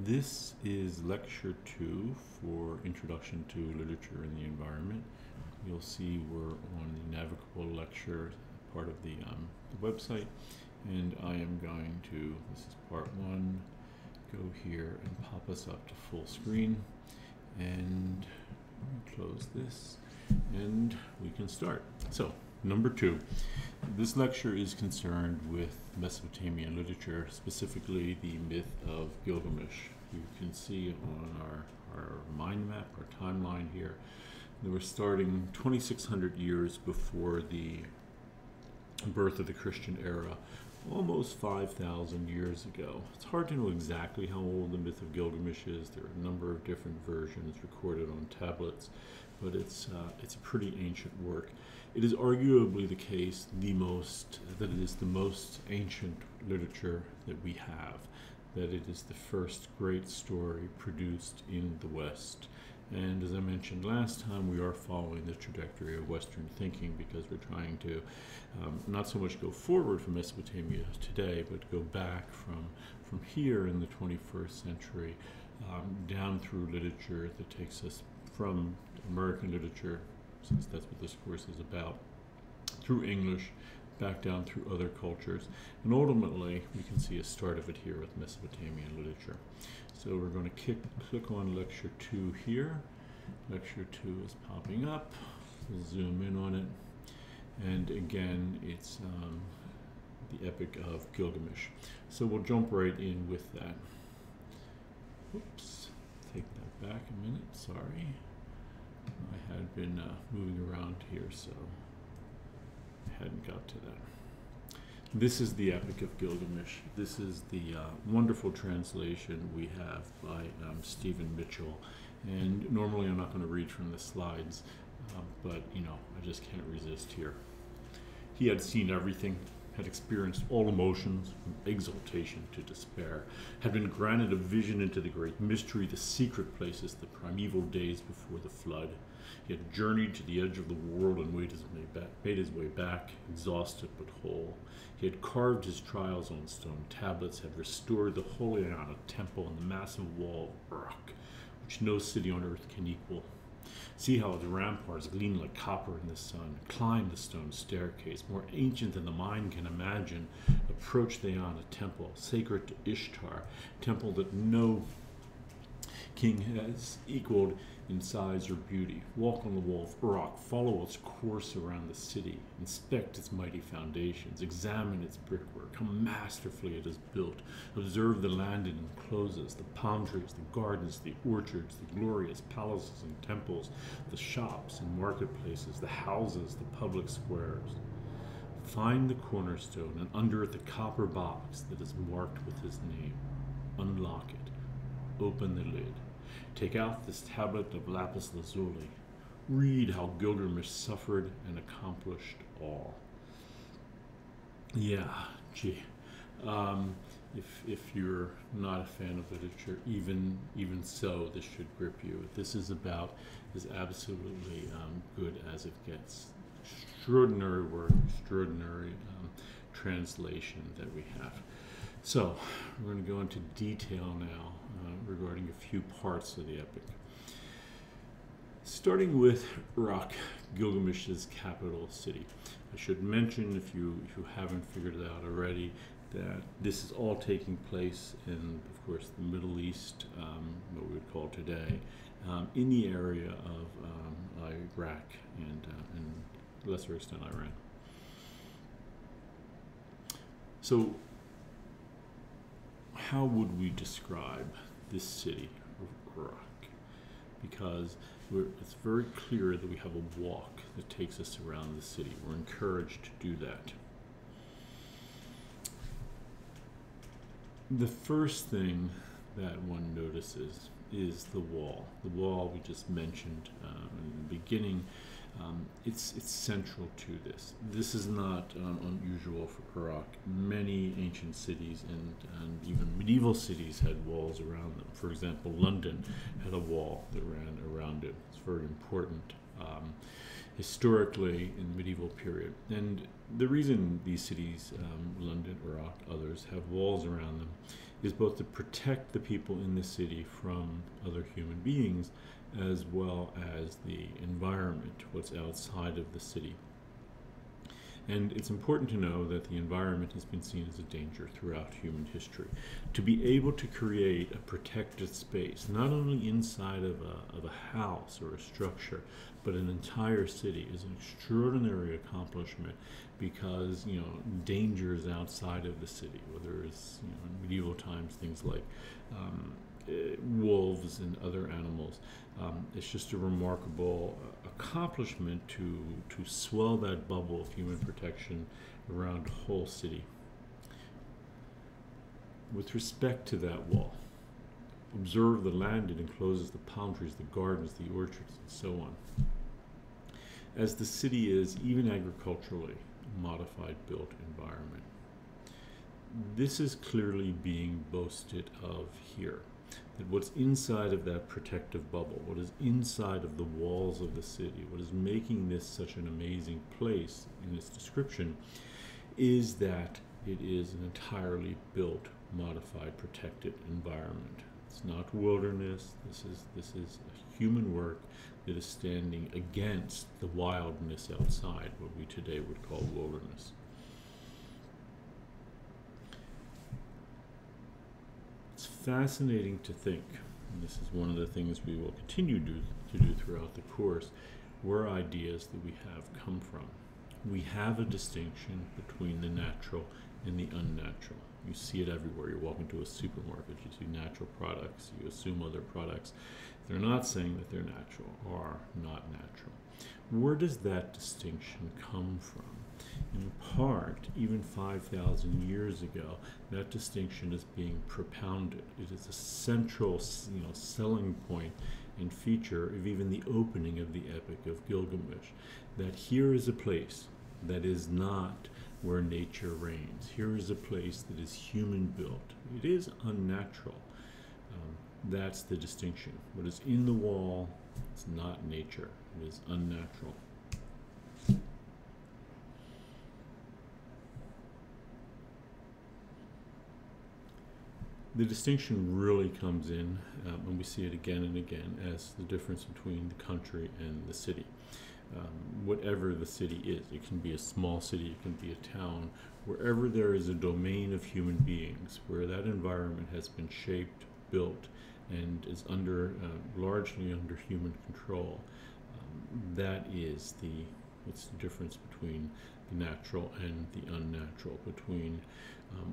This is lecture 2 for Introduction to Literature and the Environment. You'll see we're on the navigable lecture part of the website, and I am going to, this is part 1, go here and pop us up to full screen, and close this, and we can start. So, number 2. This lecture is concerned with Mesopotamian literature, specifically the myth of Gilgamesh. You can see on our mind map, our timeline here, that we're starting 2,600 years before the birth of the Christian era, almost 5,000 years ago. It's hard to know exactly how old the myth of Gilgamesh is. There are a number of different versions recorded on tablets, but it's a pretty ancient work. It is arguably the case that it is the most ancient literature that we have, that it is the first great story produced in the West. And as I mentioned last time, we are following the trajectory of Western thinking because we're trying to not so much go forward from Mesopotamia today, but go back from here in the 21st century down through literature that takes us from American literature, since that's what this course is about, through English, back down through other cultures, and ultimately we can see a start of it here with Mesopotamian literature. So we're going to click on lecture 2 here. Lecture 2 is popping up. We'll zoom in on it, and again it's the Epic of Gilgamesh. So we'll jump right in with that. Oops, take that back a minute, sorry. I had been moving around here, so I hadn't got to that. This is the Epic of Gilgamesh. This is the wonderful translation we have by Stephen Mitchell. And normally I'm not going to read from the slides, but you know, I just can't resist here. He had seen everything, had experienced all emotions, from exaltation to despair, had been granted a vision into the great mystery, the secret places, the primeval days before the flood. He had journeyed to the edge of the world and made his way back, exhausted but whole. He had carved his trials on stone tablets, had restored the Holy Anna temple and the massive wall of Uruk, which no city on earth can equal. See how its ramparts gleam like copper in the sun. Climb the stone staircase, more ancient than the mind can imagine. Approach the Anna temple, sacred to Ishtar, temple that no king has equaled in size or beauty. Walk on the wall of Uruk, follow its course around the city, inspect its mighty foundations, examine its brickwork, how masterfully it is built, observe the land it encloses, the palm trees, the gardens, the orchards, the glorious palaces and temples, the shops and marketplaces, the houses, the public squares. Find the cornerstone, and under it the copper box that is marked with his name. Unlock it. Open the lid. Take out this tablet of lapis lazuli. Read how Gilgamesh suffered and accomplished all. Yeah, gee. If you're not a fan of literature, even so, this should grip you. This is absolutely good as it gets. Extraordinary work, extraordinary translation that we have. So, we're going to go into detail now regarding a few parts of the epic. Starting with Uruk, Gilgamesh's capital city. I should mention, if you haven't figured it out already, that this is all taking place in, of course, the Middle East, what we would call today, in the area of Iraq and to a lesser extent Iran. So, how would we describe this city of Uruk? Because it's very clear that we have a walk that takes us around the city. We're encouraged to do that. The first thing that one notices is the wall. The wall we just mentioned in the beginning. It's central to this. This is not unusual for Uruk. Many ancient cities and even medieval cities had walls around them. For example, London had a wall that ran around it. It's very important historically in the medieval period. And the reason these cities, London, Uruk, others, have walls around them is both to protect the people in the city from other human beings, as well as the environment, what's outside of the city. And it's important to know that the environment has been seen as a danger throughout human history. To be able to create a protected space, not only inside of a house or a structure, but an entire city, is an extraordinary accomplishment, because dangers outside of the city, whether it's in medieval times things like wolves and other animals. It's just a remarkable accomplishment to swell that bubble of human protection around a whole city. With respect to that wall, observe the land it encloses, the palm trees, the gardens, the orchards, and so on. As the city is, even agriculturally, a modified built environment. This is clearly being boasted of here. That what's inside of that protective bubble, what is inside of the walls of the city, what is making this such an amazing place in its description, is that it is an entirely built, modified, protected environment. It's not wilderness. This is a human work that is standing against the wildness outside, what we today would call wilderness. It's fascinating to think, and this is one of the things we will continue to do throughout the course, where ideas that we have come from. We have a distinction between the natural and the unnatural. You see it everywhere. You walk into a supermarket, you see natural products, you assume other products. They're not saying that they're natural or not natural. Where does that distinction come from? In part, even 5,000 years ago, that distinction is being propounded. It is a central, selling point and feature of even the opening of the Epic of Gilgamesh, that here is a place that is not where nature reigns. Here is a place that is human-built. It is unnatural. That's the distinction. What is in the wall is not nature. It is unnatural. The distinction really comes in, and we see it again and again, as the difference between the country and the city. Whatever the city is, it can be a small city, it can be a town, wherever there is a domain of human beings, where that environment has been shaped, built, and is largely under human control. That is it's the difference between the natural and the unnatural, between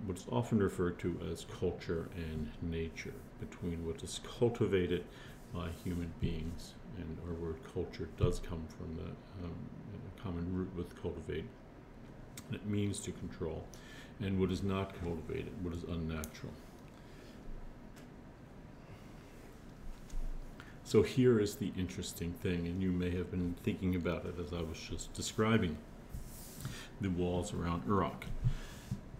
what's often referred to as culture and nature, between what is cultivated by human beings, and our word culture does come from the common root with cultivate. It means to control, and what is not cultivated, what is unnatural. So here is the interesting thing, and you may have been thinking about it as I was just describing the walls around Uruk.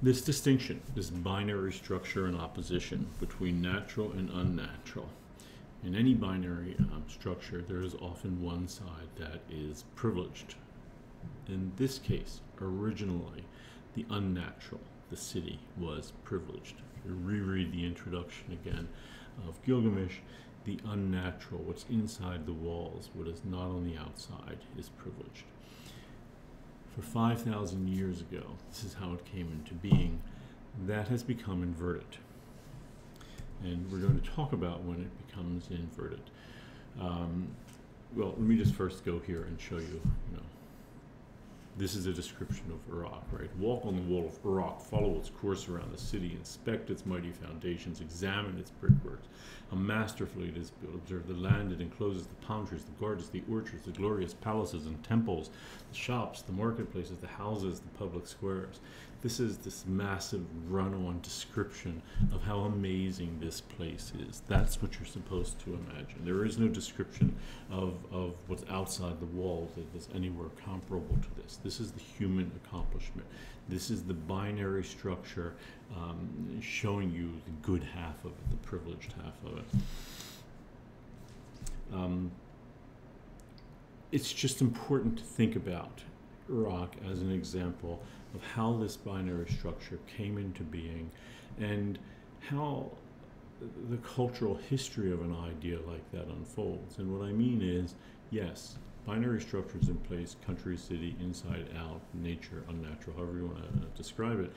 This distinction, this binary structure and opposition between natural and unnatural. In any binary structure, there is often one side that is privileged. In this case, originally, the unnatural, the city, was privileged. If you reread the introduction again of Gilgamesh, the unnatural, what's inside the walls, what is not on the outside, is privileged. For 5,000 years ago, this is how it came into being. That has become inverted. And we're going to talk about when it becomes inverted. Well, let me just first go here and show you, this is a description of Uruk, right? Walk on the wall of Uruk, follow its course around the city, inspect its mighty foundations, examine its brickworks. How masterfully it is built. Observe the land it encloses, the palm trees, the gardens, the orchards, the glorious palaces and temples, the shops, the marketplaces, the houses, the public squares. This is this massive run-on description of how amazing this place is. That's what you're supposed to imagine. There is no description of what's outside the walls that is anywhere comparable to this. This is the human accomplishment. This is the binary structure showing you the good half of it, the privileged half of it. It's just important to think about Uruk as an example of how this binary structure came into being, and how the cultural history of an idea like that unfolds. And what I mean is, yes, binary structures in place, country, city, inside, out, nature, unnatural, however you want to describe it,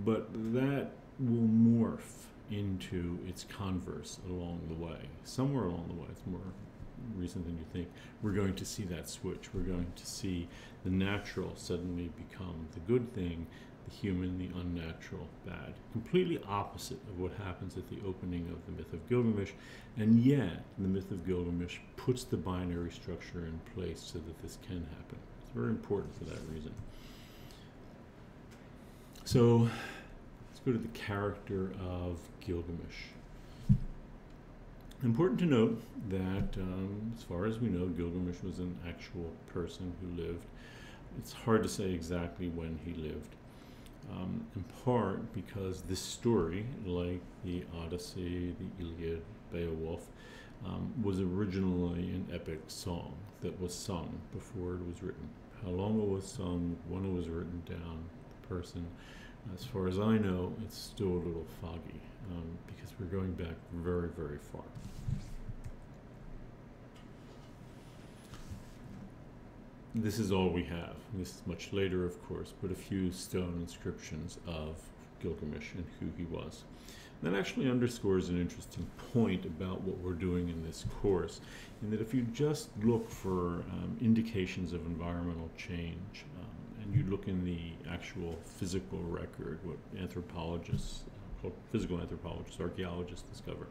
but that will morph into its converse along the way. Somewhere along the way, it's more recent than you think, we're going to see that switch. We're going to see the natural suddenly become the good thing, the human, the unnatural, bad. Completely opposite of what happens at the opening of the myth of Gilgamesh, and yet the myth of Gilgamesh puts the binary structure in place so that this can happen. It's very important for that reason. So let's go to the character of Gilgamesh. Important to note that, as far as we know, Gilgamesh was an actual person who lived. It's hard to say exactly when he lived, in part because this story, like the Odyssey, the Iliad, Beowulf, was originally an epic song that was sung before it was written. How long it was sung, when it was written down, the person, as far as I know, it's still a little foggy, because we're going back very, very far. This is all we have. This is much later, of course, but a few stone inscriptions of Gilgamesh and who he was. That actually underscores an interesting point about what we're doing in this course, in that if you just look for indications of environmental change, and you look in the actual physical record, what anthropologists, physical anthropologists, archaeologists discover,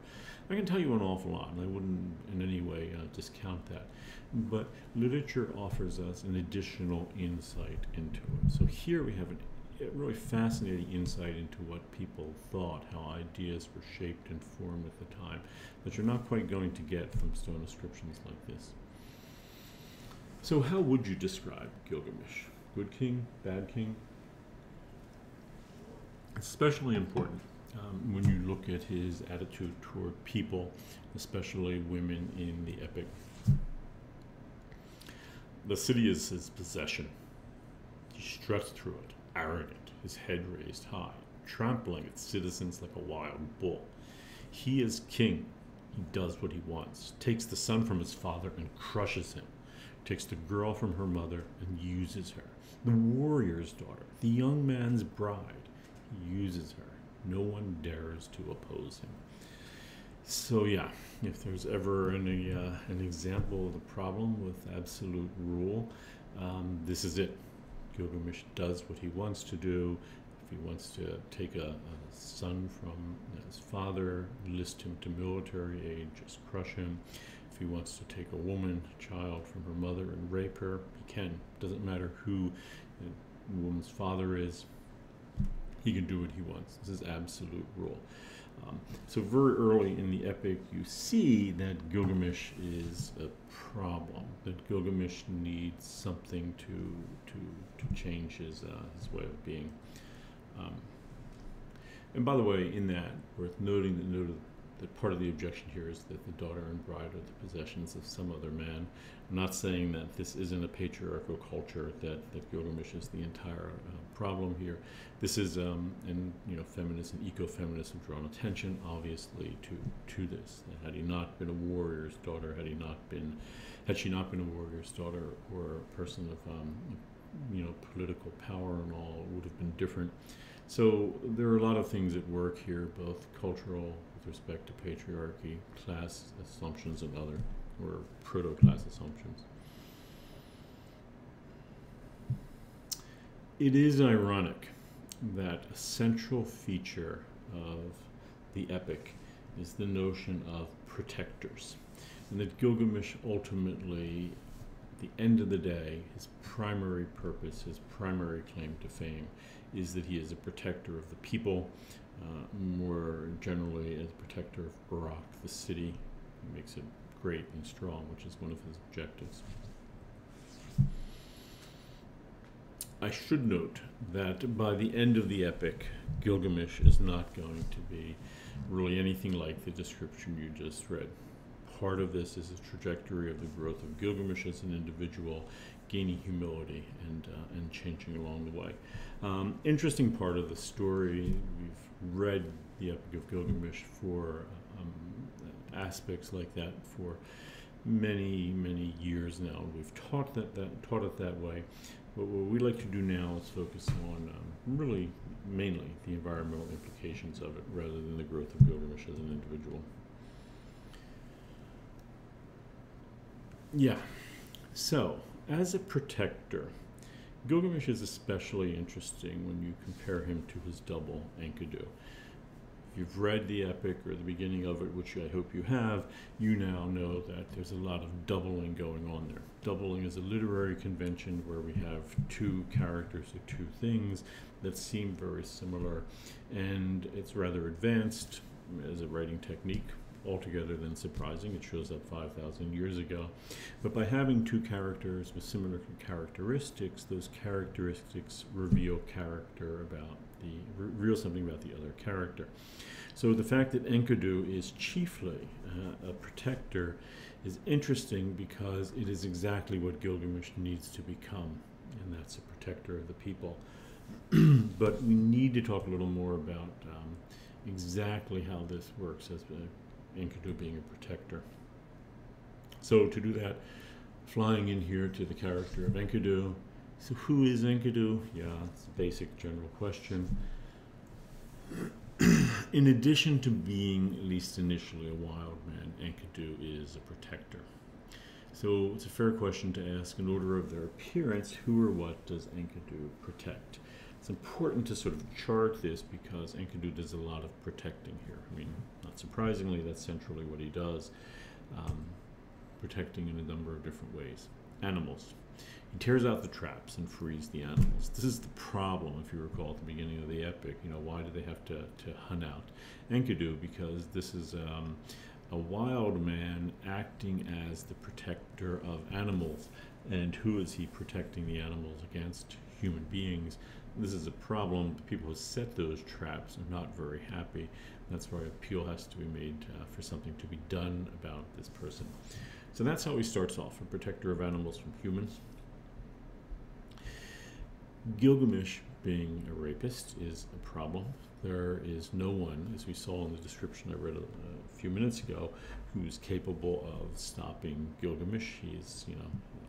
I can tell you an awful lot, and I wouldn't in any way discount that. But literature offers us an additional insight into it. So here we have a really fascinating insight into what people thought, how ideas were shaped and formed at the time, that you're not quite going to get from stone inscriptions like this. So how would you describe Gilgamesh? Good king, bad king? It's especially important when you look at his attitude toward people, especially women in the epic. The city is his possession. He struts through it, arrogant, his head raised high, trampling its citizens like a wild bull. He is king. He does what he wants, takes the son from his father and crushes him, takes the girl from her mother and uses her, the warrior's daughter, the young man's bride. He uses her. No one dares to oppose him. So yeah, if there's ever an example of the problem with absolute rule, this is it. Gilgamesh does what he wants to do. If he wants to take a son from his father, enlist him to military aid, just crush him. If he wants to take a woman, a child from her mother and rape her, he can. Doesn't matter who the woman's father is. He can do what he wants. This is absolute rule. So very early in the epic, you see that Gilgamesh is a problem, that Gilgamesh needs something to change his way of being. And by the way, in that, worth noting that part of the objection here is that the daughter and bride are the possessions of some other man. I'm not saying that this isn't a patriarchal culture, that Gilgamesh is the entire problem here. This is, and feminists and ecofeminists have drawn attention, obviously, to this. That had he not been a warrior's daughter, had she not been a warrior's daughter or a person of, political power and all, it would have been different. So there are a lot of things at work here, both cultural with respect to patriarchy, class assumptions, and other, or proto-class assumptions. It is ironic that a central feature of the epic is the notion of protectors, and that Gilgamesh ultimately, at the end of the day, his primary purpose, his primary claim to fame, is that he is a protector of the people, more generally as a protector of Uruk, the city. He makes it great and strong, which is one of his objectives. I should note that by the end of the epic, Gilgamesh is not going to be really anything like the description you just read. Part of this is a trajectory of the growth of Gilgamesh as an individual, gaining humility and changing along the way. Interesting part of the story, we've read the Epic of Gilgamesh for aspects like that for many, many years now. We've taught it that way. But what we like to do now is focus on really mainly the environmental implications of it rather than the growth of Gilgamesh as an individual. Yeah, so as a protector, Gilgamesh is especially interesting when you compare him to his double, Enkidu. If you've read the epic or the beginning of it, which I hope you have, you now know that there's a lot of doubling going on there. Doubling is a literary convention where we have two characters or two things that seem very similar, and it's rather advanced as a writing technique altogether than surprising. It shows up 5,000 years ago. But by having two characters with similar characteristics, those characteristics reveal reveal something about the other character. So the fact that Enkidu is chiefly a protector is interesting because it is exactly what Gilgamesh needs to become, and that's a protector of the people. But we need to talk a little more about exactly how this works as Enkidu being a protector. So to do that, flying in here to the character of Enkidu. So who is Enkidu? Yeah, it's a basic general question. In addition to being, at least initially, a wild man, Enkidu is a protector. So it's a fair question to ask, in order of their appearance, who or what does Enkidu protect? It's important to sort of chart this because Enkidu does a lot of protecting here. I mean, not surprisingly, that's centrally what he does, protecting in a number of different ways. Animals. He tears out the traps and frees the animals. This is the problem, if you recall, at the beginning of the epic. You know, why do they have to hunt out Enkidu? Because this is a wild man acting as the protector of animals. And who is he protecting the animals against? Human beings. This is a problem. The people who set those traps are not very happy. That's why appeal has to be made for something to be done about this person. So that's how he starts off, a protector of animals from humans. Gilgamesh, being a rapist, is a problem. There is no one, as we saw in the description I read a few minutes ago, who's capable of stopping Gilgamesh. He is,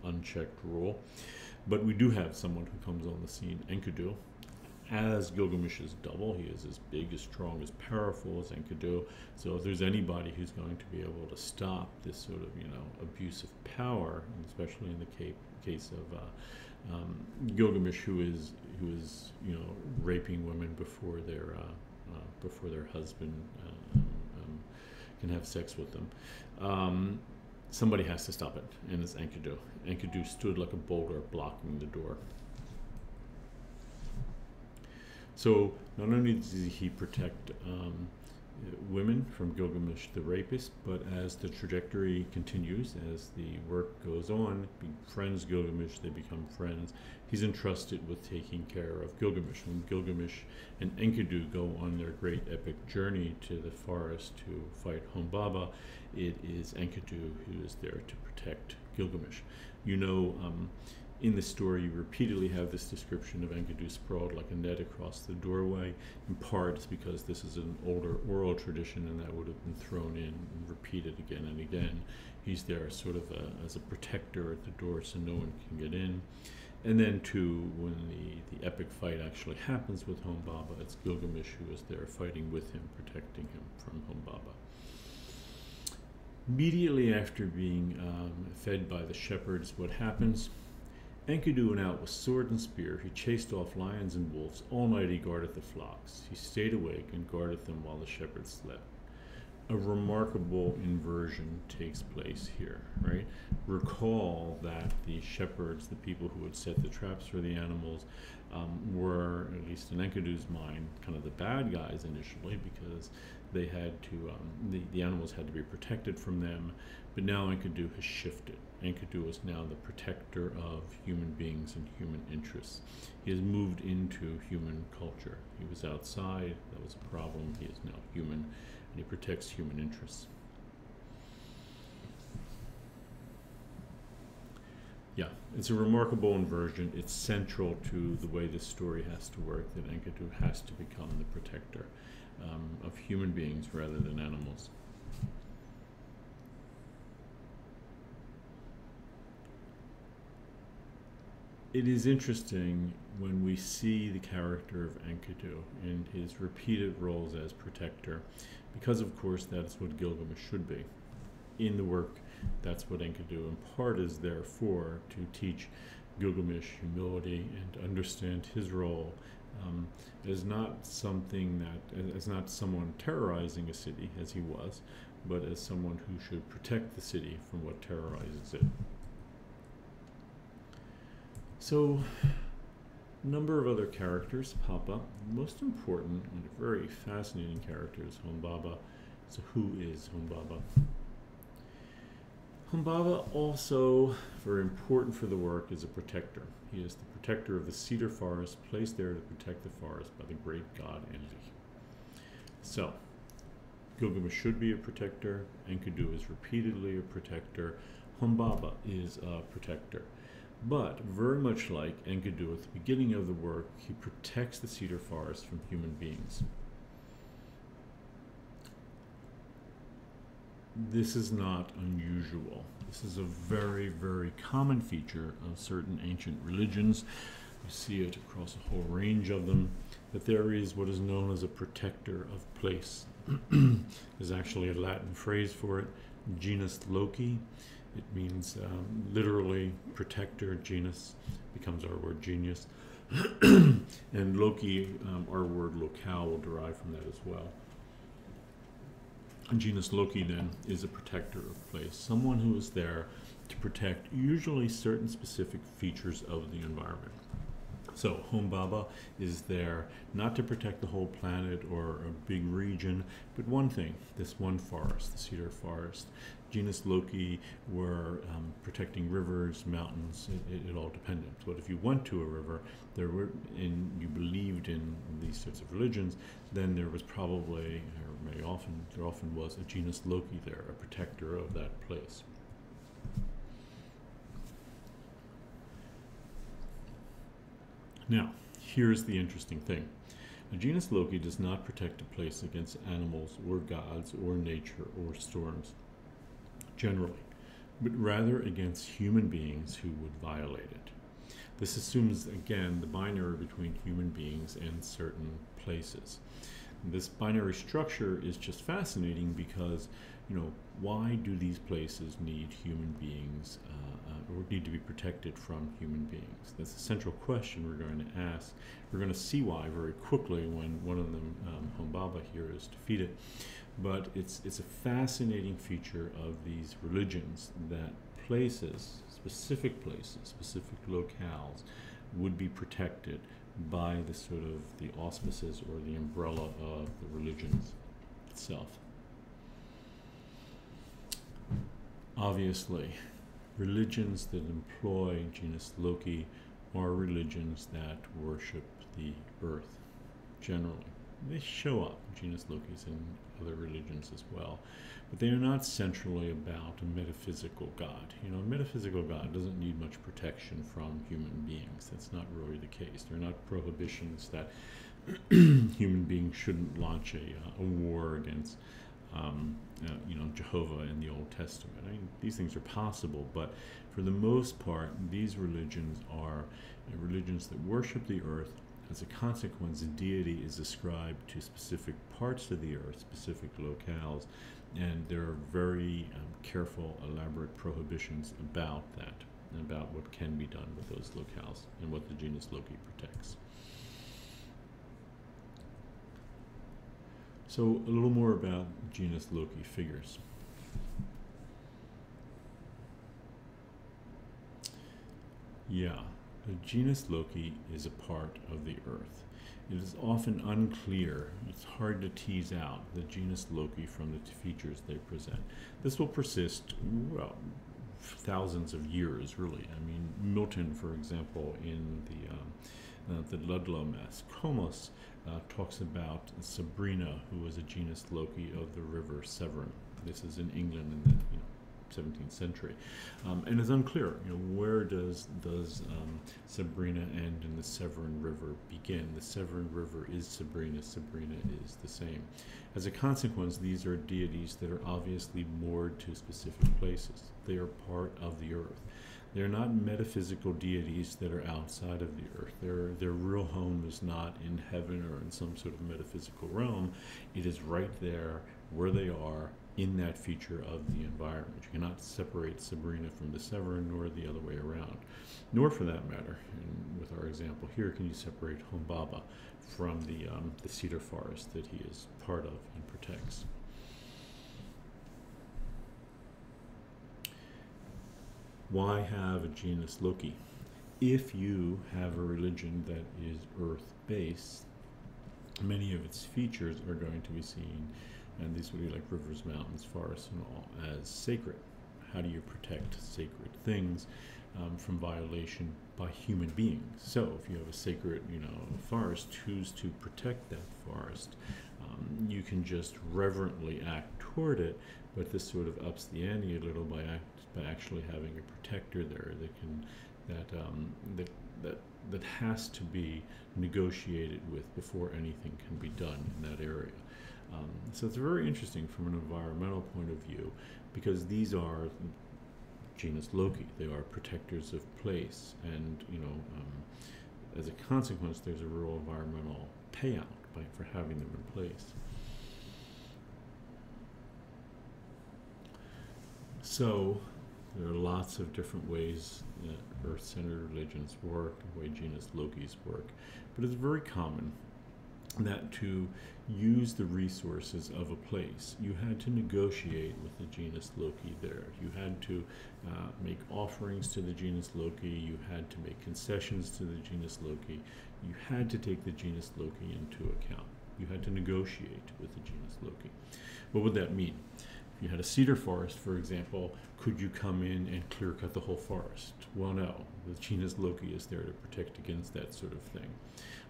unchecked rule. But we do have someone who comes on the scene, Enkidu. As Gilgamesh's double, he is as big, as strong, as powerful as Enkidu. So if there's anybody who's going to be able to stop this sort of, abuse of power, and especially in the case of Gilgamesh, who is raping women before their husband can have sex with them. Somebody has to stop it, and it's Enkidu. Enkidu stood like a boulder blocking the door. So not only does he protect women from Gilgamesh the rapist, but as the trajectory continues, as the work goes on, befriends Gilgamesh, they become friends. He's entrusted with taking care of Gilgamesh. When Gilgamesh and Enkidu go on their great epic journey to the forest to fight Humbaba, it is Enkidu who is there to protect Gilgamesh. In the story, you repeatedly have this description of Enkidu sprawled like a net across the doorway. In part, it's because this is an older oral tradition, and that would have been thrown in and repeated again and again. He's there sort of as a protector at the door so no one can get in. And then, too, when the epic fight actually happens with Humbaba, it's Gilgamesh who is there fighting with him, protecting him from Humbaba. Immediately after being fed by the shepherds, what happens? Enkidu went out with sword and spear. He chased off lions and wolves. All night he guarded the flocks. He stayed awake and guarded them while the shepherds slept. A remarkable inversion takes place here, right? Recall that the shepherds, the people who had set the traps for the animals, were, at least in Enkidu's mind, kind of the bad guys initially, because they had to, the animals had to be protected from them. But now Enkidu has shifted. Enkidu is now the protector of human beings and human interests. He has moved into human culture. He was outside, that was a problem. He is now human, and he protects human interests. Yeah, it's a remarkable inversion. It's central to the way this story has to work, that Enkidu has to become the protector. of human beings rather than animals. It is interesting when we see the character of Enkidu and his repeated roles as protector, because of course that's what Gilgamesh should be. In the work, that's what Enkidu in part is there for, to teach Gilgamesh humility and to understand his role as not something that, as not someone terrorizing a city as he was, but as someone who should protect the city from what terrorizes it. So, a number of other characters pop up. The most important and a very fascinating character is Humbaba. So who is Humbaba? Humbaba also, very important for the work, is a protector. He is the protector of the cedar forest, placed there to protect the forest by the great god Enki. So, Gilgamesh should be a protector. Enkidu is repeatedly a protector. Humbaba is a protector. But, very much like Enkidu at the beginning of the work, he protects the cedar forest from human beings. This is not unusual. This is a very, very common feature of certain ancient religions. You see it across a whole range of them, that there is what is known as a protector of place. There's actually a Latin phrase for it, genus Loci. It means literally protector. Genus becomes our word genius. And Loci, our word locale, will derive from that as well. Genus Loci, then, is a protector of place, someone who is there to protect usually certain specific features of the environment. So Humbaba is there not to protect the whole planet or a big region, but one thing, this one forest, the cedar forest. Genus Loci were protecting rivers, mountains, it all depended. But if you went to a river, and you believed in these sorts of religions, then there was probably, or there often was a genus Loci there, a protector of that place. Now, here's the interesting thing. A genus Loci does not protect a place against animals or gods or nature or storms, generally, but rather against human beings who would violate it. This assumes, again, the binary between human beings and certain places. This binary structure is just fascinating because, why do these places need human beings or need to be protected from human beings? That's the central question we're going to ask. We're going to see why very quickly when one of them, Humbaba here, is defeated. But it's a fascinating feature of these religions that places, specific locales, would be protected by the sort of the auspices or the umbrella of the religions itself. Obviously, religions that employ genus Loci are religions that worship the earth, generally. They show up, genus Locis, in other religions as well, but they are not centrally about a metaphysical god. A metaphysical god doesn't need much protection from human beings. That's not really the case. There are not prohibitions that human beings shouldn't launch a war against Jehovah in the Old Testament. I mean, these things are possible, but for the most part, these religions are religions that worship the earth. As a consequence, deity is ascribed to specific parts of the earth, specific locales, and there are very careful, elaborate prohibitions about that, and about what can be done with those locales, and what the genus Loci protects. So, a little more about genus Loci figures. Yeah. The genus Loci is a part of the earth. It is often unclear, it's hard to tease out the genus Loci from the features they present. This will persist, well, thousands of years, really. I mean, Milton, for example, in the Ludlow Mass, Comus talks about Sabrina, who was a genus Loci of the river Severn. This is in England in the 17th century. And it's unclear, where does Sabrina end and the Severn River begin? The Severn River is Sabrina. Sabrina is the same. As a consequence, these are deities that are obviously moored to specific places. They are part of the earth. They're not metaphysical deities that are outside of the earth. Their real home is not in heaven or in some sort of metaphysical realm. It is right there where they are in that feature of the environment. You cannot separate Sabrina from the Severn, nor the other way around. Nor, for that matter, and with our example here, can you separate Humbaba from the cedar forest that he is part of and protects. Why have a genus Loci? If you have a religion that is earth-based, many of its features are going to be seen, and these would be like rivers, mountains, forests, and all, as sacred. How do you protect sacred things from violation by human beings? So if you have a sacred, forest, choose to protect that forest. You can just reverently act toward it, but this sort of ups the ante a little by actually having a protector there that has to be negotiated with before anything can be done in that area. So it's very interesting from an environmental point of view, because these are genus Loci. They are protectors of place, and as a consequence, there's a real environmental payout for having them in place. So there are lots of different ways that earth-centered religions work, the way genus Locis work, but it's very common that to use the resources of a place, you had to negotiate with the genus Loci there. You had to make offerings to the genus Loci. You had to make concessions to the genus Loci. You had to take the genus Loci into account. You had to negotiate with the genus Loci. What would that mean? If you had a cedar forest, for example, could you come in and clear cut the whole forest? Well, no. The genus Loci is there to protect against that sort of thing.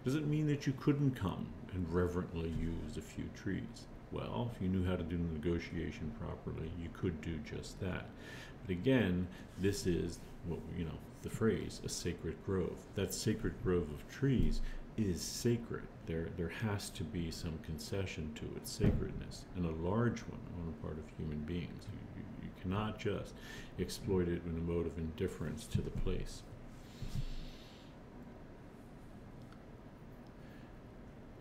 Does it mean that you couldn't come and reverently use a few trees? Well, if you knew how to do the negotiation properly, you could do just that. But again, this is what the phrase, a sacred grove. That sacred grove of trees is sacred. There has to be some concession to its sacredness, and a large one on the part of human beings. You cannot just exploit it in a mode of indifference to the place.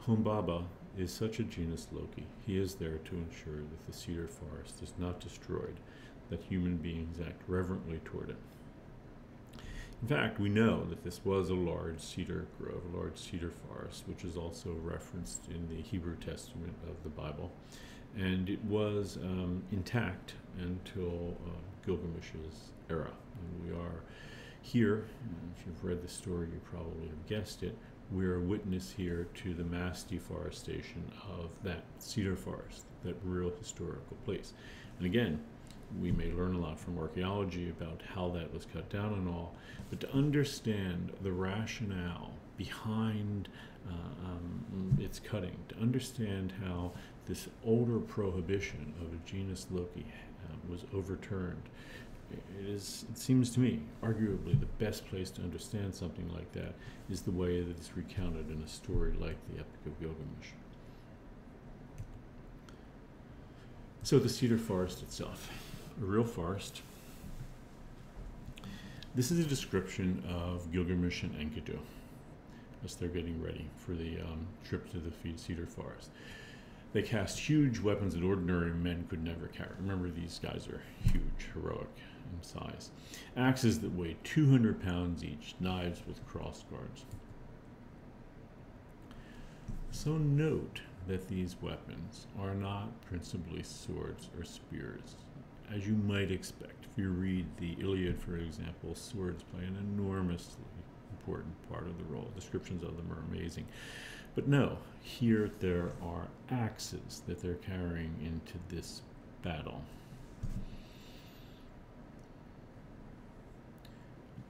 Humbaba is such a genus Loci. He is there to ensure that the cedar forest is not destroyed, that human beings act reverently toward it. In fact, we know that this was a large cedar grove, a large cedar forest, which is also referenced in the Hebrew Testament of the Bible. And it was intact until Gilgamesh's era. And we are here, if you've read the story, you probably have guessed it, we're a witness here to the mass deforestation of that cedar forest, that real historical place. And again, we may learn a lot from archaeology about how that was cut down and all, but to understand the rationale behind its cutting, to understand how this older prohibition of a genus Loci was overturned, it seems to me, arguably the best place to understand something like that is the way that it's recounted in a story like the Epic of Gilgamesh. So the cedar forest itself, a real forest. This is a description of Gilgamesh and Enkidu as they're getting ready for the trip to the cedar forest. They cast huge weapons that ordinary men could never carry. Remember, these guys are huge, heroic in size. Axes that weigh 200 pounds each, knives with cross guards. So note that these weapons are not principally swords or spears, as you might expect. If you read the Iliad, for example, swords play an enormously important part of the role. Descriptions of them are amazing. But no, here there are axes that they're carrying into this battle.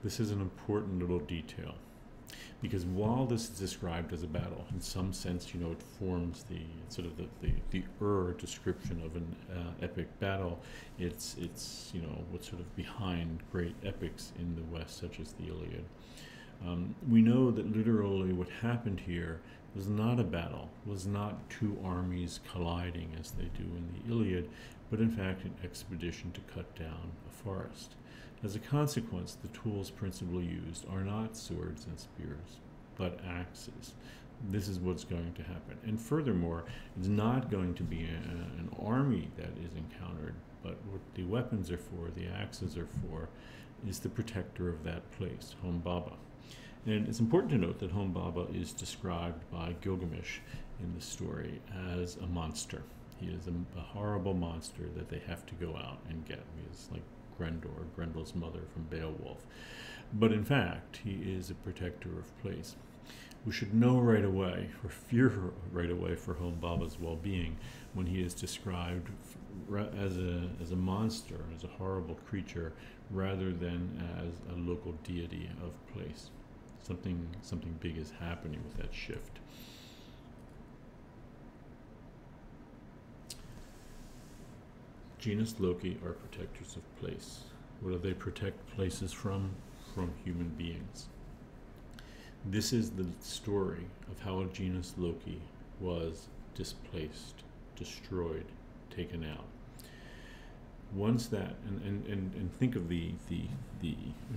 This is an important little detail. Because while this is described as a battle, in some sense, you know, it forms the sort of the description of an epic battle. It's you know, what's sort of behind great epics in the West, such as the Iliad. We know that literally what happened here was not a battle, was not two armies colliding as they do in the Iliad, but in fact an expedition to cut down a forest. As a consequence, the tools principally used are not swords and spears, but axes. This is what's going to happen. And furthermore, it's not going to be an army that is encountered, but what the weapons are for, the axes are for, is the protector of that place, Humbaba. And it's important to note that Humbaba is described by Gilgamesh in the story as a monster. He is a horrible monster that they have to go out and get. He is like Grendel's mother from Beowulf. But in fact, he is a protector of place. We should know right away, or fear right away for Humbaba's well-being, when he is described as a monster, as a horrible creature, rather than as a local deity of place. Something big is happening with that shift. Genus Loci are protectors of place. What do they protect places from? From human beings. This is the story of how a genus Loci was displaced, destroyed, taken out. Once that, and think of the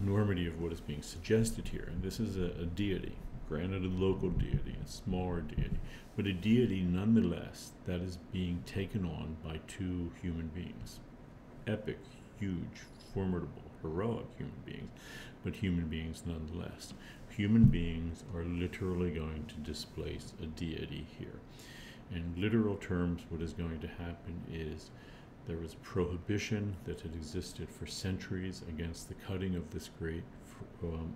enormity of what is being suggested here. And this is a deity, granted a local deity, a smaller deity, but a deity nonetheless that is being taken on by two human beings. Epic, huge, formidable, heroic human beings, but human beings nonetheless. Human beings are literally going to displace a deity here. In literal terms, what is going to happen is there was prohibition that had existed for centuries against the cutting of this great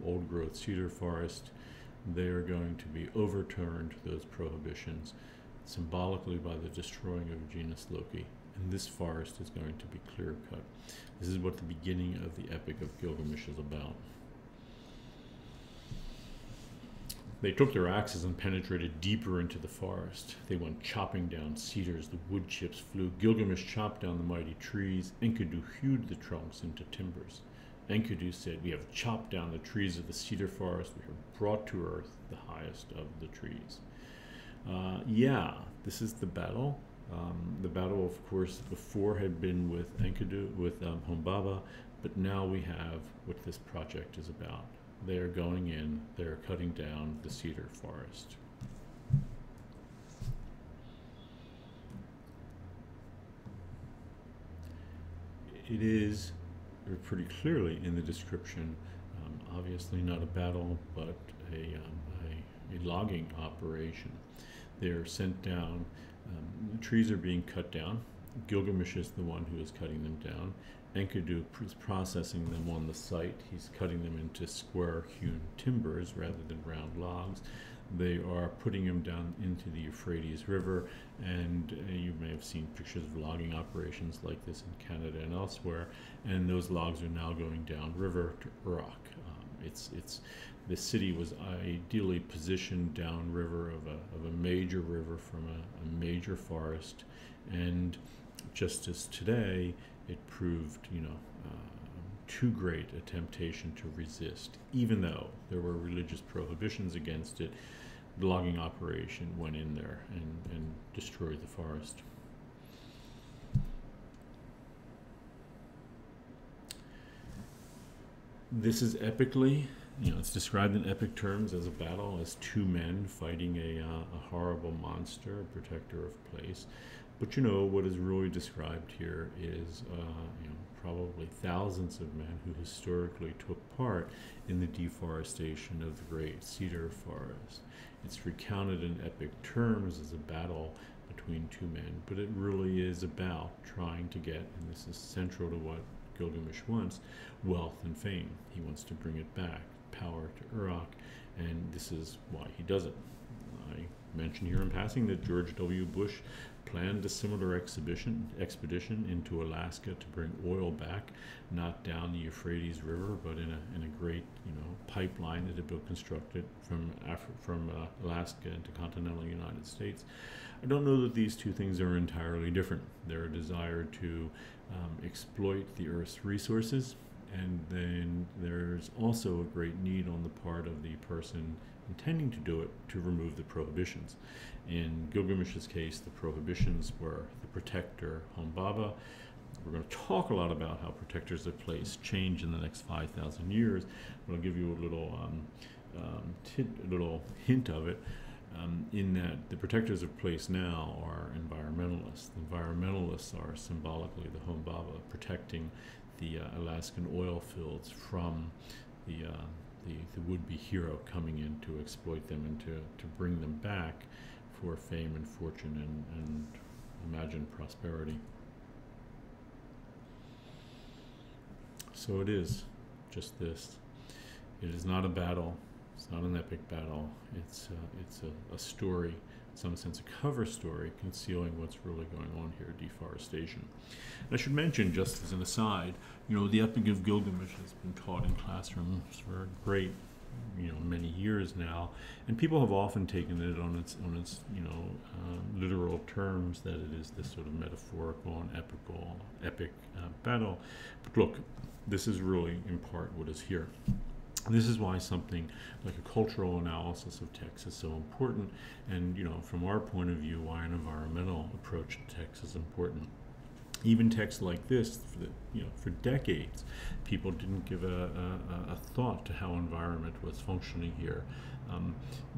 old-growth cedar forest. They are going to be overturned, those prohibitions, symbolically by the destroying of genus Loci, and this forest is going to be clear-cut. This is what the beginning of the Epic of Gilgamesh is about. They took their axes and penetrated deeper into the forest. They went chopping down cedars, the wood chips flew. Gilgamesh chopped down the mighty trees. Enkidu hewed the trunks into timbers. Enkidu said, "We have chopped down the trees of the cedar forest. We have brought to earth the highest of the trees." Yeah, this is the battle. The battle, of course, before had been with Enkidu, with Humbaba, but now we have what this project is about. They are going in, they are cutting down the cedar forest. It is pretty clearly in the description, obviously not a battle, but a logging operation. They are sent down, the trees are being cut down. Gilgamesh is the one who is cutting them down. Enkidu is processing them on the site. He's cutting them into square-hewn timbers rather than round logs. They are putting them down into the Euphrates River, and you may have seen pictures of logging operations like this in Canada and elsewhere, and those logs are now going down river to Uruk. The city was ideally positioned downriver of a major river from a major forest, and just as today, it proved, too great a temptation to resist. Even though there were religious prohibitions against it, the logging operation went in there and destroyed the forest. This is epically, it's described in epic terms as a battle, as two men fighting a horrible monster, a protector of place. But what is really described here is probably thousands of men who historically took part in the deforestation of the great cedar forest. It's recounted in epic terms as a battle between two men, but it really is about trying to get, and this is central to what Gilgamesh wants, wealth and fame. He wants to bring it back, power to Uruk, and this is why he does it. mention here in passing that George W. Bush planned a similar expedition into Alaska to bring oil back, not down the Euphrates River, but in a great pipeline that had been constructed from Alaska into continental United States. I don't know that these two things are entirely different. They're a desire to exploit the Earth's resources, and then there's also a great need on the part of the person intending to do it to remove the prohibitions. In Gilgamesh's case, the prohibitions were the protector Humbaba. We're going to talk a lot about how protectors of place change in the next 5,000 years, but I'll give you a little hint of it. In that the protectors of place now are environmentalists. The environmentalists are symbolically the Humbaba, protecting the Alaskan oil fields from the would-be hero coming in to exploit them and to bring them back for fame and fortune and imagined prosperity. So it is just this. It is not a battle. It's not an epic battle. It's a story, in some sense a cover story, concealing what's really going on here, deforestation. And I should mention, just as an aside, the Epic of Gilgamesh has been taught in classrooms for a great, many years now, and people have often taken it on its literal terms, that it is this sort of metaphorical and epic battle. But look, this is really in part what is here. This is why something like a cultural analysis of text is so important, and from our point of view, why an environmental approach to text is important. Even texts like this, for decades, people didn't give a thought to how environment was functioning here.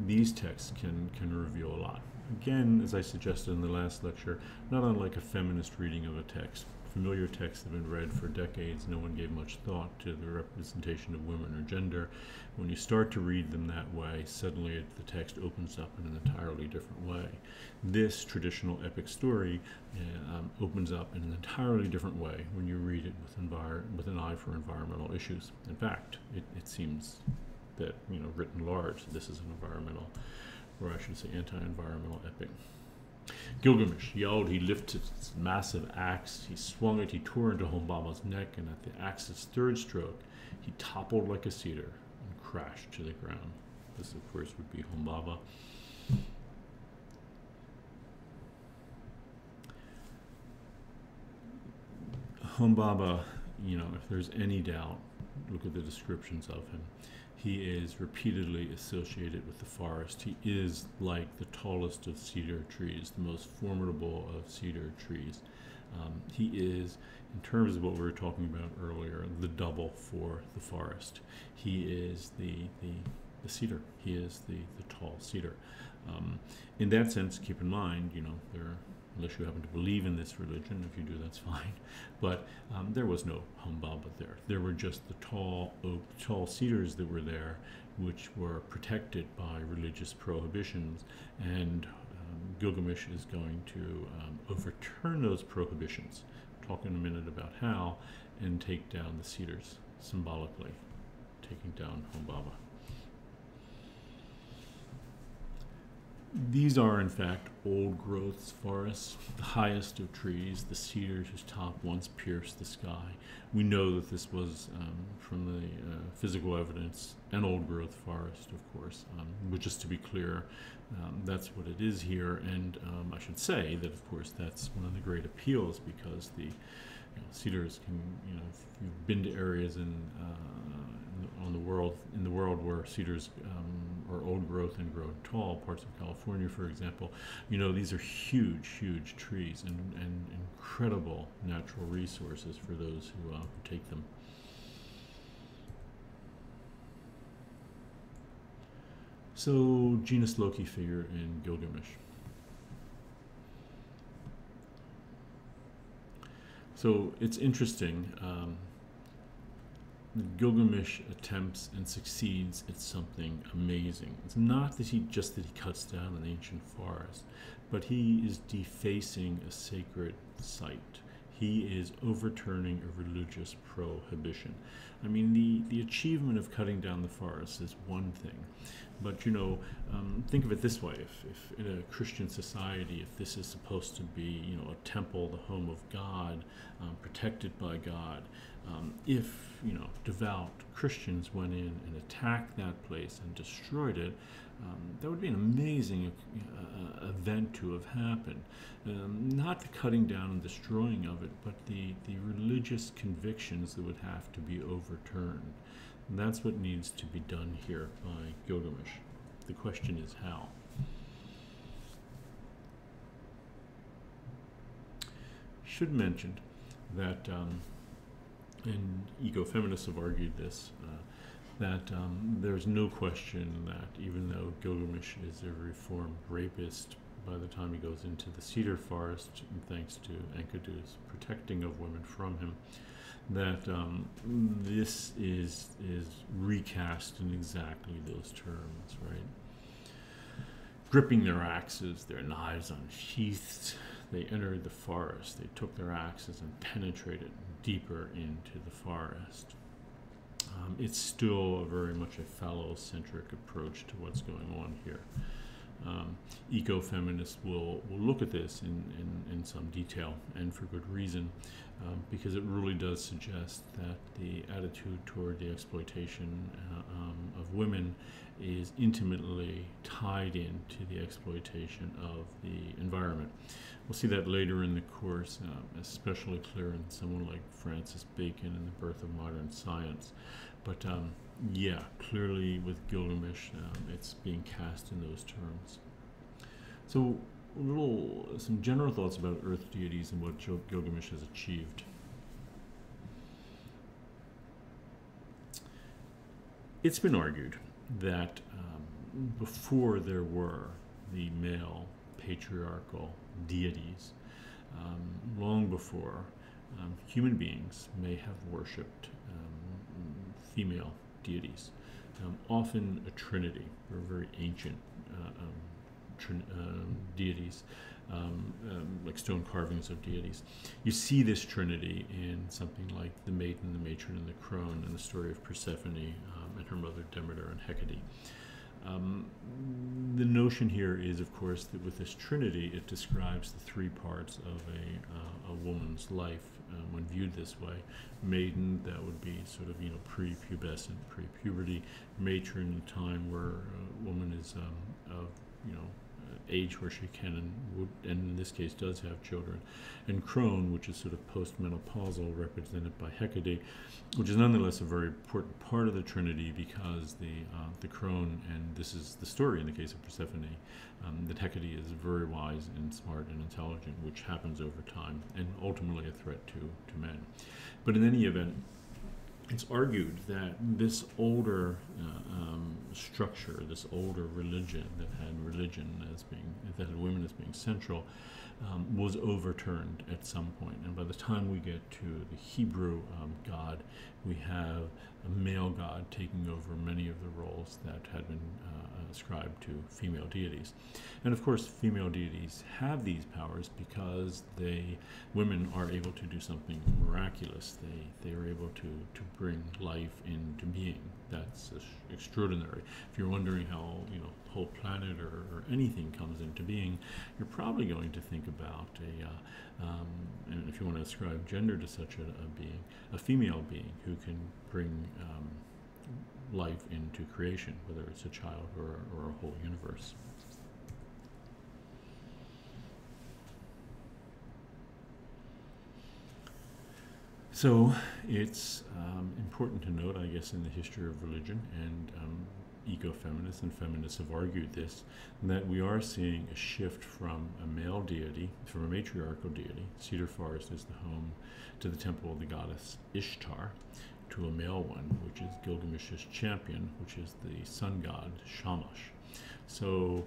These texts can reveal a lot. Again, as I suggested in the last lecture, not unlike a feminist reading of a text. Familiar texts have been read for decades. No one gave much thought to the representation of women or gender. When you start to read them that way, suddenly the text opens up in an entirely different way. This traditional epic story opens up in an entirely different way when you read it with an eye for environmental issues. In fact, it seems that, written large, this is an environmental, or I should say anti-environmental epic. Gilgamesh yelled, he lifted his massive axe, he swung it, he tore into Humbaba's neck, and at the axe's third stroke, he toppled like a cedar and crashed to the ground. This, of course, would be Humbaba. Humbaba, if there's any doubt, look at the descriptions of him. He is repeatedly associated with the forest. He is like the tallest of cedar trees, the most formidable of cedar trees. He is, in terms of what we were talking about earlier, the double for the forest. He is the cedar. He is the tall cedar. In that sense, keep in mind, unless you happen to believe in this religion, if you do, that's fine. But there was no Humbaba there. There were just the tall cedars that were there, which were protected by religious prohibitions. And Gilgamesh is going to overturn those prohibitions. Talk in a minute about how, and take down the cedars, symbolically, taking down Humbaba. These are, in fact, old-growth forests, the highest of trees, the cedars whose top once pierced the sky. We know that this was, from the physical evidence, an old-growth forest, of course. But just to be clear, that's what it is here. And I should say that, of course, that's one of the great appeals, because the cedars can, if you've been to areas in the world where cedars are old growth and grow tall, parts of California, for example, these are huge trees and incredible natural resources for those who take them. So, genus Loci figure in Gilgamesh. So it's interesting. Gilgamesh attempts and succeeds at something amazing. It's not that he cuts down an ancient forest, but he is defacing a sacred site. He is overturning a religious prohibition. I mean, the achievement of cutting down the forest is one thing, But, think of it this way. If in a Christian society, if this is supposed to be, a temple, the home of God, protected by God, if, devout Christians went in and attacked that place and destroyed it, that would be an amazing event to have happened. Not the cutting down and destroying of it, but the religious convictions that would have to be overturned. And that's what needs to be done here by Gilgamesh. The question is how. Should mention that, and ecofeminists have argued this, that there's no question that even though Gilgamesh is a reformed rapist by the time he goes into the cedar forest, and thanks to Enkidu's protecting of women from him, that this is recast in exactly those terms, right? Gripping their axes, their knives unsheathed, they entered the forest. They took their axes and penetrated deeper into the forest. It's still very much a phallocentric approach to what's going on here. Ecofeminists will look at this in some detail, and for good reason, because it really does suggest that the attitude toward the exploitation of women is intimately tied into the exploitation of the environment. We'll see that later in the course, especially clear in someone like Francis Bacon and the Birth of Modern Science. But yeah, clearly with Gilgamesh, it's being cast in those terms. So some general thoughts about earth deities and what Gilgamesh has achieved. It's been argued that before there were the male patriarchal deities, long before, human beings may have worshipped female deities, often a trinity, or very ancient deities, like stone carvings of deities. You see this trinity in something like the maiden, the matron, and the crone, and the story of Persephone and her mother Demeter and Hecate. The notion here is, of course, that with this trinity, it describes the three parts of a woman's life when viewed this way. Maiden, that would be sort of, prepubescent, pre-puberty. Matron, a time where a woman is of, age where she can and would, and in this case does have children. And crone, which is sort of post-menopausal, represented by Hecate, which is nonetheless a very important part of the Trinity, because the crone, and this is the story in the case of Persephone, that Hecate is very wise and smart and intelligent, which happens over time, and ultimately a threat to men. But in any event, it's argued that this older structure, this older religion that had women as being central, was overturned at some point. And by the time we get to the Hebrew God, we have a male god taking over many of the roles that had been ascribed to female deities. And of course, female deities have these powers because women are able to do something miraculous. They are able to bring life into being. That's extraordinary. If you're wondering how the whole planet or anything comes into being, you're probably going to think about and if you want to ascribe gender to such a being, a female being who can bring life into creation, whether it's a child or a whole universe. So it's important to note, I guess, in the history of religion, and ecofeminists and feminists have argued this, that we are seeing a shift from a male deity, from a matriarchal deity. Cedar Forest is the home to the temple of the goddess Ishtar, to a male one, which is Gilgamesh's champion, which is the sun god Shamash. So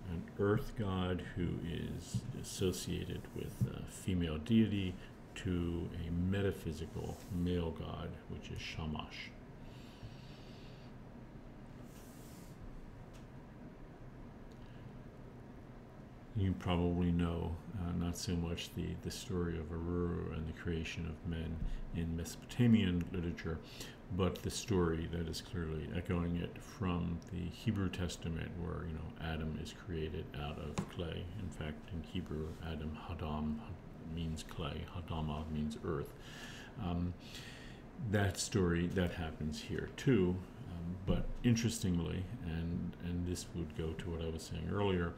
an earth god who is associated with a female deity, to a metaphysical male god, which is Shamash. You probably know not so much the story of Uruk and the creation of men in Mesopotamian literature, but the story that is clearly echoing it from the Hebrew Testament, where Adam is created out of clay. In fact, in Hebrew, Adam Hadam means clay, Hadama means earth. That story that happens here too, but interestingly, and this would go to what I was saying earlier,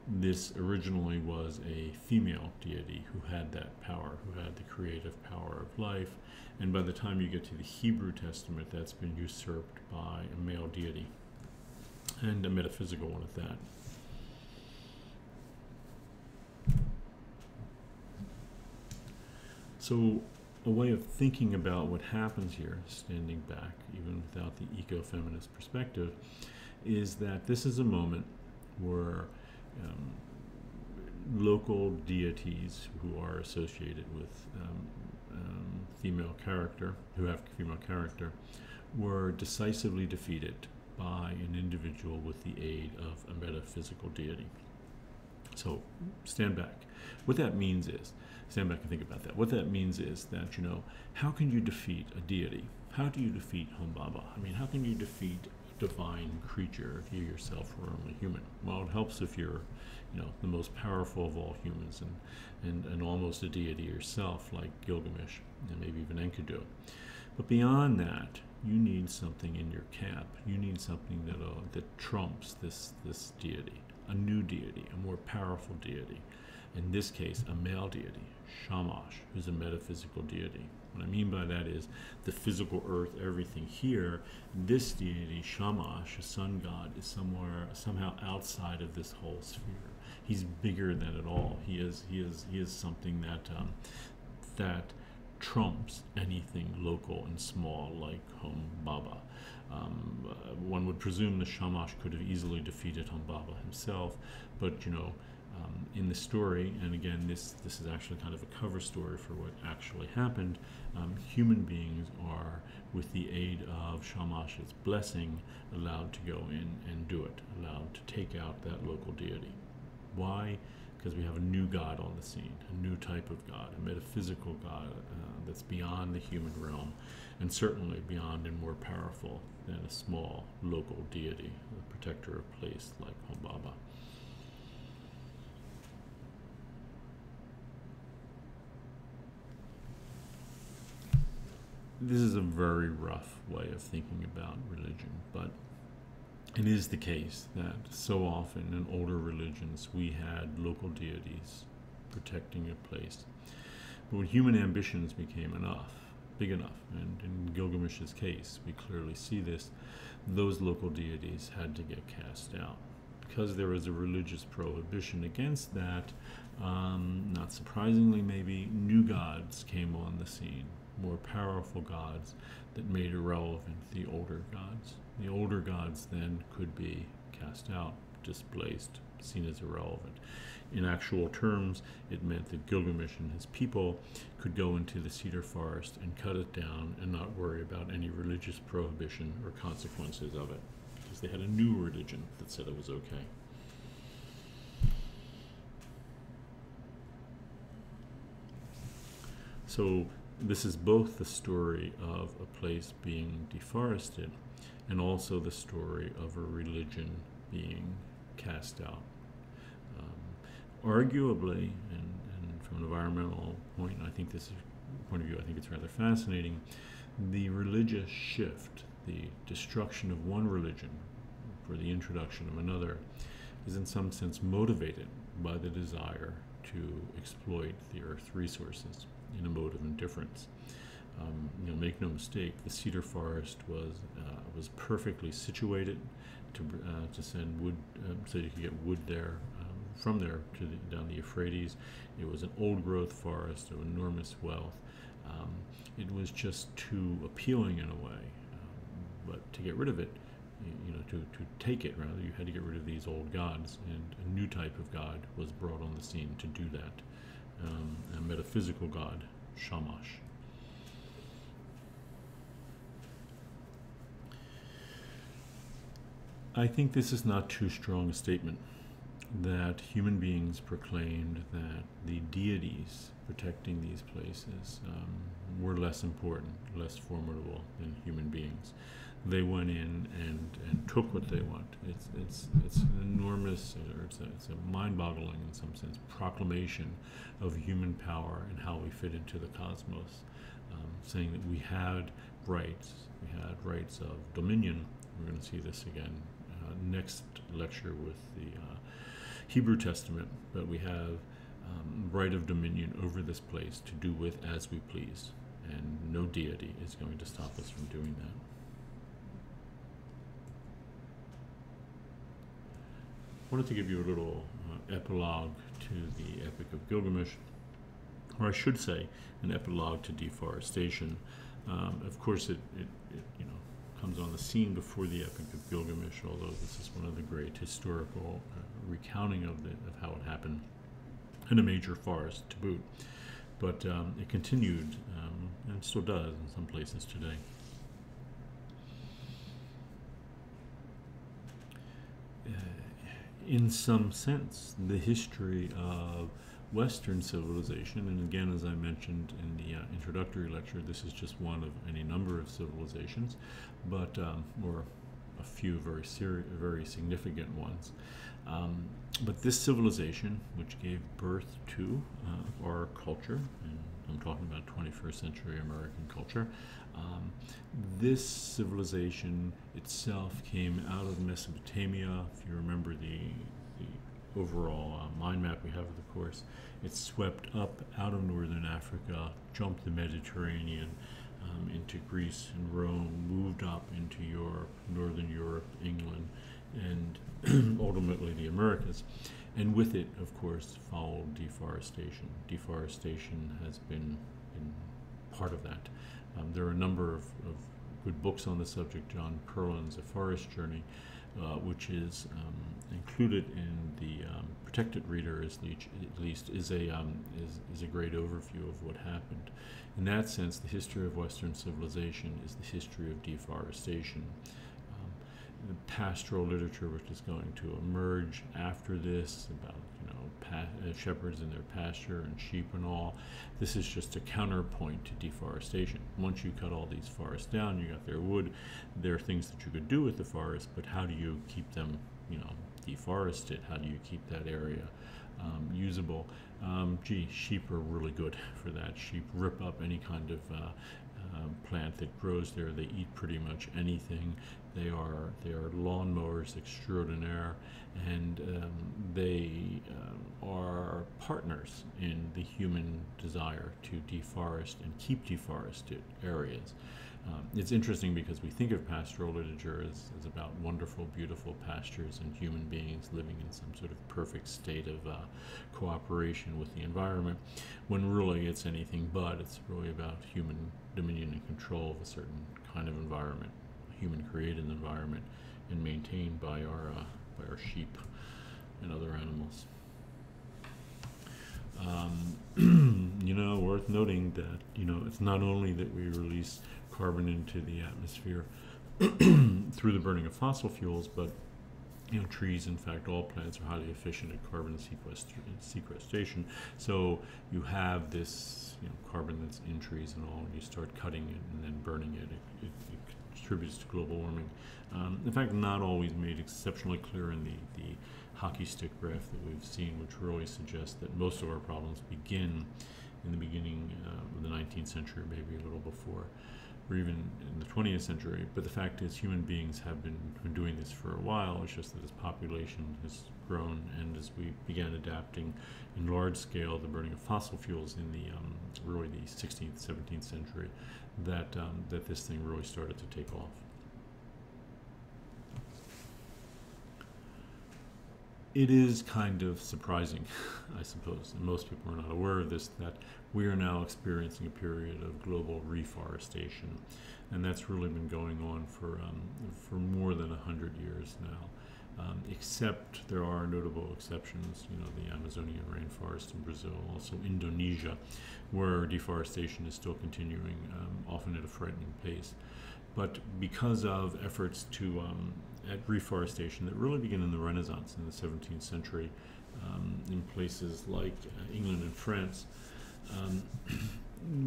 this originally was a female deity who had that power, who had the creative power of life, and by the time you get to the Hebrew Testament, that's been usurped by a male deity, and a metaphysical one at that. So a way of thinking about what happens here, standing back, even without the ecofeminist perspective, is that this is a moment where local deities who are associated with female character, who have female character, were decisively defeated by an individual with the aid of a metaphysical deity. So stand back. What that means is, stand back and think about that. What that means is that, how can you defeat a deity? How do you defeat Humbaba? I mean, how can you defeat a divine creature if you yourself were only human? Well, it helps if you're, the most powerful of all humans and almost a deity yourself, like Gilgamesh, and maybe even Enkidu. But beyond that, you need something in your camp. You need something that trumps this deity, a new deity, a more powerful deity. In this case, a male deity, Shamash, who's a metaphysical deity. What I mean by that is the physical earth, everything here. This deity, Shamash, a sun god, is somehow outside of this whole sphere. He's bigger than it all. He is something that trumps anything local and small like Humbaba. One would presume the Shamash could have easily defeated Humbaba himself, but in the story, and again, this is actually kind of a cover story for what actually happened, human beings are, with the aid of Shamash's blessing, allowed to go in and do it, allowed to take out that local deity. Why? Because we have a new god on the scene, a new type of god, a metaphysical god that's beyond the human realm, and certainly beyond and more powerful than a small local deity, a protector of place like Humbaba. This is a very rough way of thinking about religion, but it is the case that so often in older religions we had local deities protecting a place. But when human ambitions became big enough, and in Gilgamesh's case we clearly see this, those local deities had to get cast out. Because there was a religious prohibition against that, not surprisingly maybe, new gods came on the scene, more powerful gods that made irrelevant the older gods. The older gods then could be cast out, displaced, seen as irrelevant. In actual terms, it meant that Gilgamesh and his people could go into the cedar forest and cut it down and not worry about any religious prohibition or consequences of it, because they had a new religion that said it was okay. So this is both the story of a place being deforested and also the story of a religion being cast out. Arguably, and from an environmental point, I think this is point of view, I think it's rather fascinating, the religious shift, the destruction of one religion for the introduction of another, is in some sense motivated by the desire to exploit the earth's resources in a mode of indifference. Make no mistake, the cedar forest was perfectly situated to send wood, so you could get wood there, from there to down the Euphrates. It was an old-growth forest of enormous wealth. It was just too appealing in a way, but to get rid of it, to take it rather, you had to get rid of these old gods, and a new type of god was brought on the scene to do that, a metaphysical god, Shamash. I think this is not too strong a statement that human beings proclaimed that the deities protecting these places, were less important, less formidable than human beings. They went in and took what they want. It's an enormous, or it's a mind-boggling in some sense proclamation of human power and how we fit into the cosmos, saying that we had rights of dominion. We're going to see this again next lecture with the Hebrew Testament, but we have right of dominion over this place to do with as we please, and no deity is going to stop us from doing that. I wanted to give you a little epilogue to the Epic of Gilgamesh, or I should say an epilogue to deforestation. Of course, it comes on the scene before the Epic of Gilgamesh, although this is one of the great historical recounting of how it happened in a major forest to boot. But it continued, and still does in some places today. In some sense, the history of Western civilization, and again, as I mentioned in the introductory lecture, this is just one of any number of civilizations, but or a few very significant ones. But this civilization, which gave birth to our culture, and I'm talking about 21st century American culture, this civilization itself came out of Mesopotamia. If you remember the overall mind map we have of the course, it swept up out of northern Africa, jumped the Mediterranean into Greece and Rome, moved up into Europe, northern Europe, England, and ultimately the Americas. And with it, of course, followed deforestation. Deforestation has been part of that. There are a number of good books on the subject. John Perlin's A Forest Journey, which is included in the protected reader, at least, is a great overview of what happened. In that sense, the history of Western civilization is the history of deforestation. The pastoral literature, which is going to emerge after this, about shepherds in their pasture and sheep and all. This is just a counterpoint to deforestation. Once you cut all these forests down, you got their wood. There are things that you could do with the forest, but how do you keep them, deforested? How do you keep that area usable? Sheep are really good for that. Sheep rip up any kind of plant that grows there. They eat pretty much anything. They are lawnmowers extraordinaire, and they are partners in the human desire to deforest and keep deforested areas. It's interesting because we think of pastoral literature as about wonderful, beautiful pastures and human beings living in some sort of perfect state of cooperation with the environment, when really it's anything but. It's really about human dominion and control of a certain kind of environment, a human-created environment, and maintained by our sheep and other animals. Worth noting that it's not only that we release carbon into the atmosphere through the burning of fossil fuels, but trees, in fact, all plants are highly efficient at carbon sequestration. So you have this carbon that's in trees and all, and you start cutting it and then burning it. It contributes to global warming. In fact, not always made exceptionally clear in the hockey stick graph that we've seen, which really suggests that most of our problems begin in the beginning of the 19th century, maybe a little before, or even in the 20th century. But the fact is, human beings have been doing this for a while. It's just that as population has grown, and as we began adapting in large scale the burning of fossil fuels in the really the 16th, 17th century, that this thing really started to take off. It is kind of surprising, I suppose, and most people are not aware of this, that we are now experiencing a period of global reforestation, and that's really been going on for more than 100 years now. Except there are notable exceptions, the Amazonian rainforest in Brazil, also Indonesia, where deforestation is still continuing, often at a frightening pace. But because of efforts at reforestation that really begin in the Renaissance in the 17th century, in places like England and France,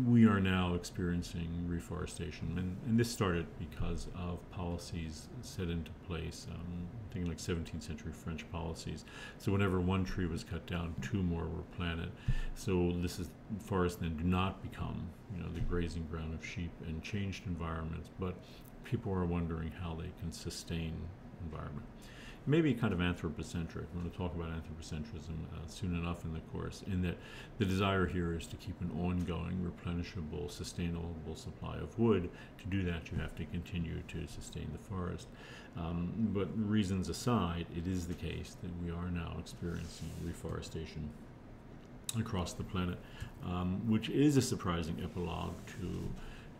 we are now experiencing reforestation, and this started because of policies set into place, I think like 17th century French policies. So whenever one tree was cut down, two more were planted. So this is, forests then do not become, the grazing ground of sheep and changed environments, but people are wondering how they can sustain environment. Maybe kind of anthropocentric. I'm going to talk about anthropocentrism soon enough in the course, in that the desire here is to keep an ongoing, replenishable, sustainable supply of wood. To do that, you have to continue to sustain the forest. But reasons aside, it is the case that we are now experiencing reforestation across the planet, which is a surprising epilogue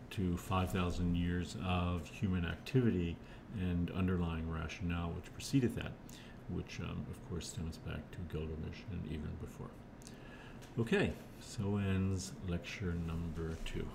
to 5,000 years of human activity and underlying rationale which preceded that, which of course stems back to Gilgamesh and even before. Okay, so ends lecture number 2.